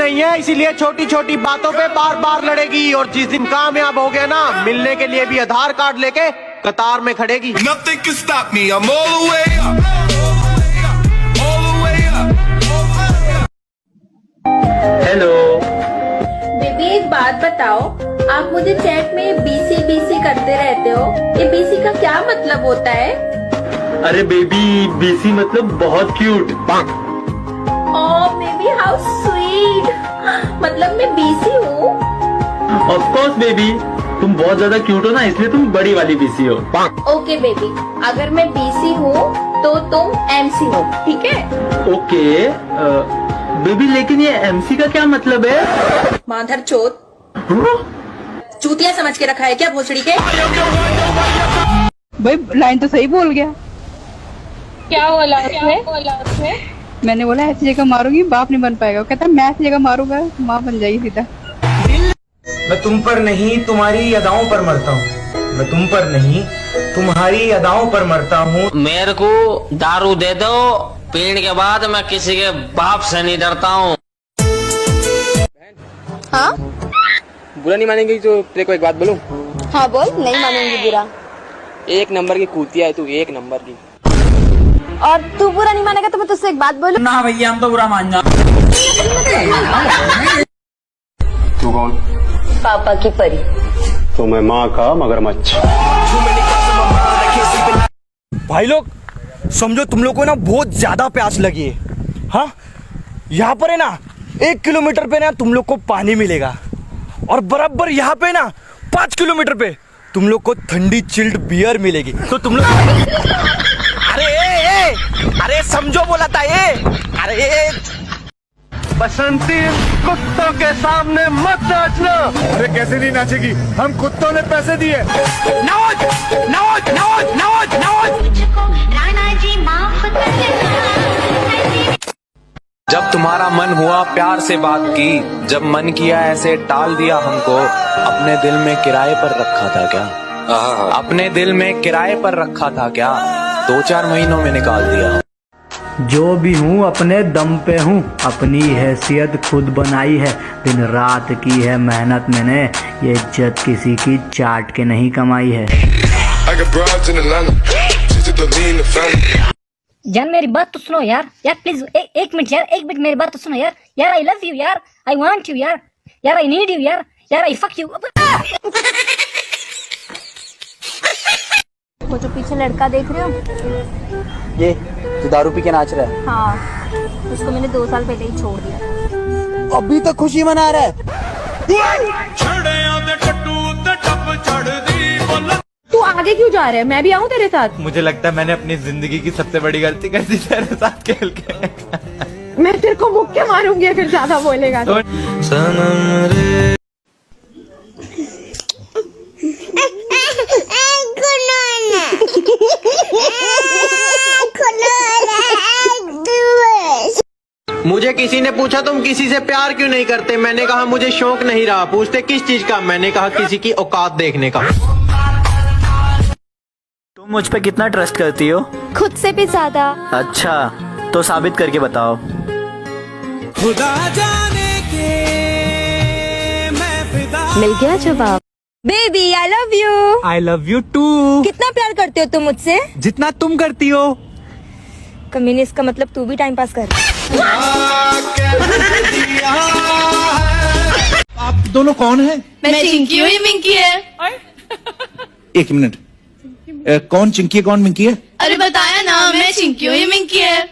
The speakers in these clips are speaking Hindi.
नहीं है, इसीलिए छोटी छोटी बातों पे बार बार लड़ेगी। और जिस दिन कामयाब हो गया ना, मिलने के लिए भी आधार कार्ड लेके कतार में खड़ेगी। Nothing can stop me. I'm all the way up. All the way up. Hello baby, एक बात बताओ, आप मुझे चैट में बीसी बीसी करते रहते हो, ये बीसी का क्या मतलब होता है? अरे बेबी, बीसी मतलब बहुत cute. Oh baby, how sweet. मतलब मैं बीसी हूँ? ऑफ कोर्स बेबी, तुम बहुत ज्यादा क्यूट हो ना, इसलिए तुम बड़ी वाली बीसी हो। ओके बेबी, अगर मैं बीसी हूँ तो तुम एमसी हो, ठीक है? ओके बेबी, लेकिन ये एमसी का क्या मतलब है? माधर चोत, चूतिया समझ के रखा है क्या भोसड़ी के? भाई लाइन तो सही बोल गया। क्या बोला उसने? मैंने बोला ऐसी जगह मारूंगी बाप नहीं बन पाएगा। वो कहता मैं ऐसी जगह मारूंगा माँ बन जाएगी सीधा। मैं तुम पर नहीं तुम्हारी अदाओं पर मरता हूँ। मैं तुम पर नहीं तुम्हारी अदाओं पर मरता हूँ। मेरे को दारू दे दो, पीने के बाद मैं किसी के बाप से नहीं डरता हूँ। हाँ बुरा नहीं मानेंगे तो तेरे को एक बात बोलूं? हाँ बोल, नहीं मानूंगी बुरा। एक नंबर की कुतिया है तू, एक नंबर की। और तू बुरा नहीं मानेगा तो मैं तुझसे एक बात बोलूं? ना भैया, हम तो बुरा मान जा। तू कौन? पापा की परी। तो मैं माँ का मगरमच्छ। भाई लोग समझो, तुम लोग को ना बहुत ज्यादा प्यास लगी है। हाँ, यहाँ पर है ना 1 किलोमीटर पे ना तुम लोग को पानी मिलेगा, और बराबर यहाँ पे ना 5 किलोमीटर पे तुम लोग को ठंडी चिल्ड बियर मिलेगी। तो तुम लोग अरे समझो बोला था ये। अरे बसंती, कुत्तों के सामने मत नाचना। अरे कैसे नहीं नाचेगी, हम कुत्तों ने पैसे दिए। नवाज नवाज नवाज नवाज नवाज। जब तुम्हारा मन हुआ प्यार से बात की, जब मन किया ऐसे टाल दिया हमको। अपने दिल में किराए पर रखा था क्या? अपने दिल में किराए पर रखा था क्या? 2-4 महीनों में निकाल दिया। जो भी हूँ अपने दम पे हूँ, अपनी हैसियत खुद बनाई है। दिन रात की है मेहनत मैंने, ये इज्जत किसी की चाट के नहीं कमाई है। जान मेरी बात तो सुनो यार प्लीज एक मिनट यार, एक मिनट मेरी बात तो सुनो यार आई लव यू यार, आई वांट यू यार आई नीड यू यार आई फक यू। वो जो पीछे लड़का देख रहे हो, ये जो दारू पी के नाच रहा है? हाँ, उसको मैंने 2 साल पहले ही छोड़ दिया। अभी तो खुशी मना रहा है। तू आगे क्यों जा रहा है? मैं भी आऊँ तेरे साथ? मुझे लगता है मैंने अपनी जिंदगी की सबसे बड़ी गलती कर दी तेरे साथ खेल के। मैं तेरे को मुक्के मारूंगी अगर ज्यादा बोलेगा तो। मुझे किसी ने पूछा तुम किसी से प्यार क्यों नहीं करते, मैंने कहा मुझे शौक नहीं रहा। पूछते किस चीज का, मैंने कहा किसी की औकात देखने का। तुम मुझ पे कितना ट्रस्ट करती हो? खुद से भी ज्यादा। अच्छा, तो साबित करके बताओ। खुदा जाने के मैं फिदा। मिल गया जवाब। Baby I love you. I love you too. कितना प्यार करते हो तुम मुझसे? जितना तुम करती हो। कमीने, इसका मतलब तू भी टाइम पास कर। आप दोनों कौन हैं? मैं चिंकी हूँ, ये मिंकी है। एक मिनट, कौन चिंकी है कौन मिंकी है? अरे बताया ना, मैं चिंकी हूँ, ये मिंकी है।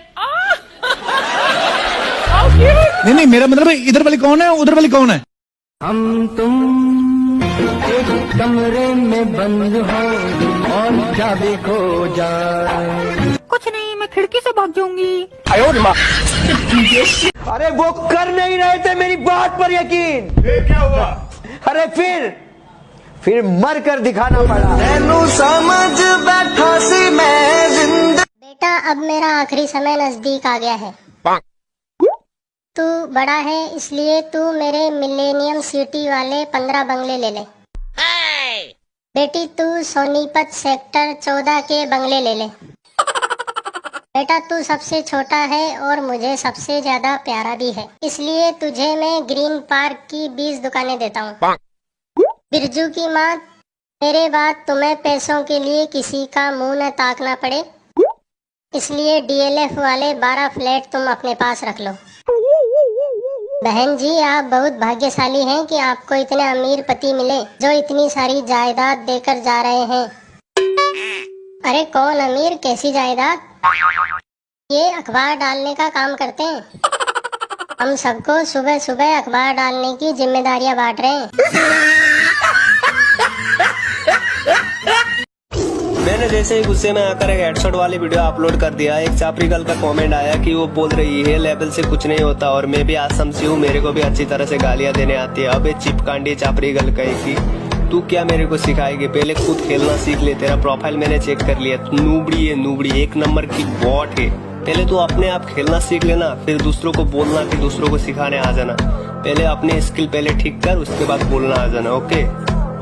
नहीं, मेरा मतलब है इधर वाली कौन है, उधर वाली कौन है? हम तुम एक कमरे में बंद हो और चाबी खो जाए। कुछ नहीं, मैं खिड़की से भाग जाऊंगी। अरे वो कर नहीं रहे थे मेरी बात पर यकीन। क्या हुआ? अरे फिर मर कर दिखाना पड़ा। समझ बैठा सी मैं जिंदा। बेटा, अब मेरा आखिरी समय नजदीक आ गया है। तू बड़ा है, इसलिए तू मेरे मिलेनियम सिटी वाले 15 बंगले ले ले। बेटी, तू सोनीपत सेक्टर 14 के बंगले ले ले। बेटा तू सबसे छोटा है और मुझे सबसे ज्यादा प्यारा भी है, इसलिए तुझे मैं ग्रीन पार्क की 20 दुकानें देता हूँ। बिरजू की माँ, मेरे बाद तुम्हें पैसों के लिए किसी का मुंह न ताकना पड़े, इसलिए DLF वाले 12 फ्लैट तुम अपने पास रख लो। बहन जी, आप बहुत भाग्यशाली हैं कि आपको इतने अमीर पति मिले जो इतनी सारी जायदाद देकर जा रहे हैं। अरे कौन अमीर, कैसी जायदाद? ये अखबार डालने का काम करते हैं। हम सबको सुबह सुबह अखबार डालने की जिम्मेदारियां बांट रहे हैं। मैंने जैसे ही गुस्से में आकर एक हेडशॉट वाली वीडियो अपलोड कर दिया, एक चापरी गर्ल का कमेंट आया कि वो बोल रही है लेवल से कुछ नहीं होता और मैं भी आसम से हूँ, मेरे को भी अच्छी तरह से गालियां देने आती है। अबे चिपकांडी चापरी गर्ल कहेगी, तू क्या मेरे को सिखाएगी? पहले खुद खेलना सीख ले। तेरा प्रोफाइल मैंने चेक कर लिया, नूबड़ी है, नूबड़ी, 1 नंबर की बॉट है। पहले तू अपने आप खेलना सीख लेना, फिर दूसरों को बोलना कि दूसरों को सिखाने आ जाना। पहले अपने स्किल पहले ठीक कर, उसके बाद बोलना आ जाना। ओके,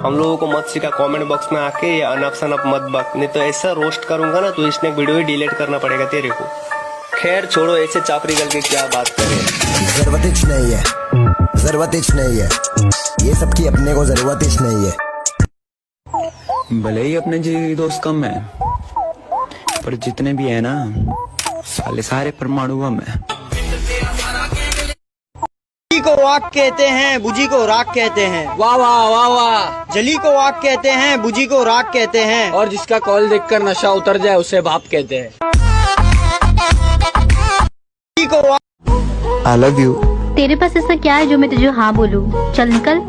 हम लोगों को मत सिखा कमेंट बॉक्स में आके ये अनप शनप मत बक, नहीं तो ऐसा रोस्ट करूंगा ना तो इसने वीडियो ही डिलीट करना पड़ेगा तेरे को। खैर छोड़ो, ऐसे चापरी गल की क्या बात करें। जरूरत ही नहीं है, जरूरत ही नहीं है, ये सबकी अपने को जरूरत ही नहीं है। भले ही अपने जी दोस्त कम है, पर जितने भी है ना साले सारे परमाणु बम है। को वाक कहते हैं, बुझी को राख कहते हैं। वाह वाह वाह वाह। जली को वाक कहते हैं, बुझी को राख कहते हैं। और जिसका कॉल देखकर नशा उतर जाए उसे बाप कहते हैं। I love you। तेरे पास ऐसा क्या है जो मैं तुझे हाँ बोलूं? चल निकल।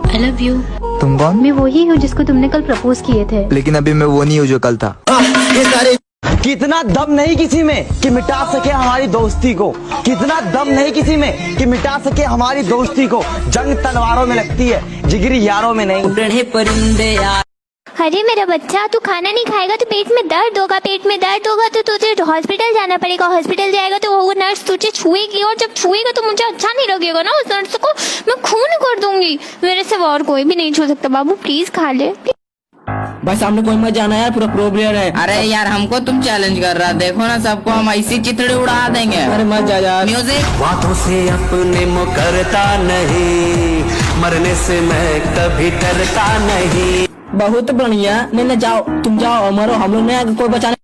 I love you। तुम कौन? मैं वही हूँ जिसको तुमने कल प्रपोज किए थे। लेकिन अभी मैं वो नहीं हूँ जो कल था। कितना दम नहीं किसी में कि मिटा सके हमारी दोस्ती को, कितना दम नहीं किसी में कि मिटा सके हमारी दोस्ती को। जंग तलवारों में लगती है, जिगरी यारों में नहीं। परिंदे यार। अरे मेरा बच्चा, तू खाना नहीं खाएगा तो पेट में दर्द होगा, पेट में दर्द होगा तो तुझे हॉस्पिटल जाना पड़ेगा। हॉस्पिटल जाएगा तो वो नर्स तुझे छुएगी और जब छुएगा तो मुझे अच्छा नहीं लगेगा ना, उस नर्स को मैं खून कर दूंगी। मेरे से और कोई भी नहीं छू सकता। बाबू प्लीज खा ले। भाई सामने कोई मत जाना यार, पूरा प्रो प्लेयर है। अरे यार हमको तुम चैलेंज कर रहा, देखो ना सबको हम ऐसी चितड़ी उड़ा देंगे। अरे मत जा यार। म्यूजिक। बातों से अपने मुकरता नहीं, मरने से मैं कभी डरता नहीं। बहुत बढ़िया, नहीं जाओ, तुम जाओ, मरो, हम लोग नहीं कोई बचाने।